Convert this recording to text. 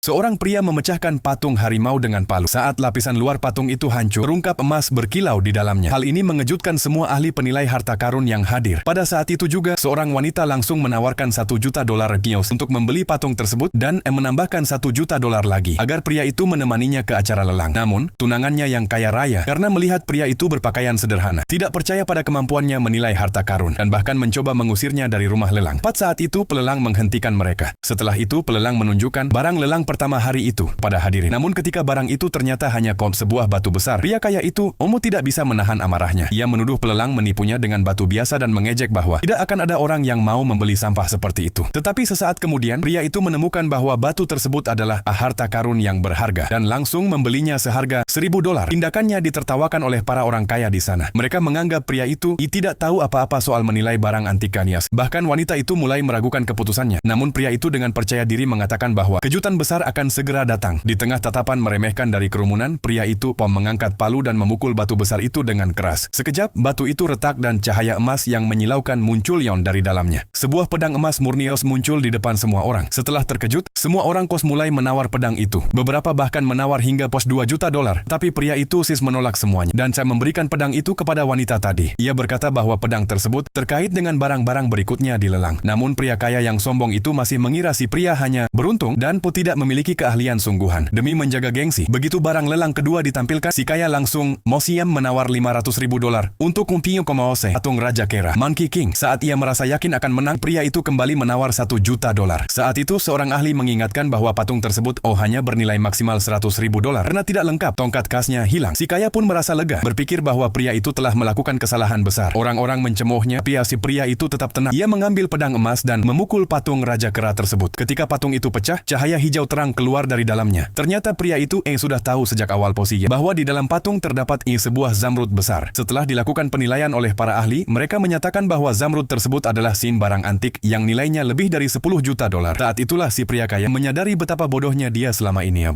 Seorang pria memecahkan patung harimau dengan palu. Saat lapisan luar patung itu hancur, terungkap emas berkilau di dalamnya. Hal ini mengejutkan semua ahli penilai harta karun yang hadir. Pada saat itu juga, seorang wanita langsung menawarkan $1 juta kios untuk membeli patung tersebut dan menambahkan $1 juta lagi agar pria itu menemaninya ke acara lelang. Namun, tunangannya yang kaya raya karena melihat pria itu berpakaian sederhana, tidak percaya pada kemampuannya menilai harta karun dan bahkan mencoba mengusirnya dari rumah lelang. Tepat saat itu, pelelang menghentikan mereka. Setelah itu, pelelang menunjukkan barang lelang pertama hari itu pada hadirin. Namun ketika barang itu ternyata hanya sebuah batu besar, pria kaya itu tidak bisa menahan amarahnya. Ia menuduh pelelang menipunya dengan batu biasa dan mengejek bahwa tidak akan ada orang yang mau membeli sampah seperti itu. Tetapi sesaat kemudian, pria itu menemukan bahwa batu tersebut adalah harta karun yang berharga dan langsung membelinya seharga $1.000. Tindakannya ditertawakan oleh para orang kaya di sana. Mereka menganggap pria itu tidak tahu apa-apa soal menilai barang antik Kanias. Bahkan wanita itu mulai meragukan keputusannya. Namun pria itu dengan percaya diri mengatakan bahwa kejutan besar akan segera datang. Di tengah tatapan meremehkan dari kerumunan, pria itu mengangkat palu dan memukul batu besar itu dengan keras. Sekejap, batu itu retak dan cahaya emas yang menyilaukan muncul dari dalamnya. Sebuah pedang emas murnios muncul di depan semua orang. Setelah terkejut, semua orang kos mulai menawar pedang itu. Beberapa bahkan menawar hingga $2 juta. Tapi pria itu menolak semuanya. Dan saya memberikan pedang itu kepada wanita tadi. Ia berkata bahwa pedang tersebut terkait dengan barang-barang berikutnya di lelang. Namun pria kaya yang sombong itu masih mengira si pria hanya beruntung dan tidak memiliki keahlian sungguhan. Demi menjaga gengsi, begitu barang lelang kedua ditampilkan, si kaya langsung menawar $500.000 untuk Kumpinyo Komaose, patung Raja Kera, Monkey King. Saat ia merasa yakin akan menang, pria itu kembali menawar $1 juta. Saat itu seorang ahli mengingatkan bahwa patung tersebut hanya bernilai maksimal $100.000 karena tidak lengkap, tongkat khasnya hilang. Si kaya pun merasa lega, berpikir bahwa pria itu telah melakukan kesalahan besar. Orang-orang mencemoohnya, si pria itu tetap tenang. Ia mengambil pedang emas dan memukul patung Raja Kera tersebut. Ketika patung itu pecah, cahaya hijau terang keluar dari dalamnya. Ternyata pria itu sudah tahu sejak awal posisinya bahwa di dalam patung terdapat sebuah zamrud besar. Setelah dilakukan penilaian oleh para ahli, mereka menyatakan bahwa zamrud tersebut adalah barang antik yang nilainya lebih dari $10 juta. Saat itulah si pria kaya menyadari betapa bodohnya dia selama ini,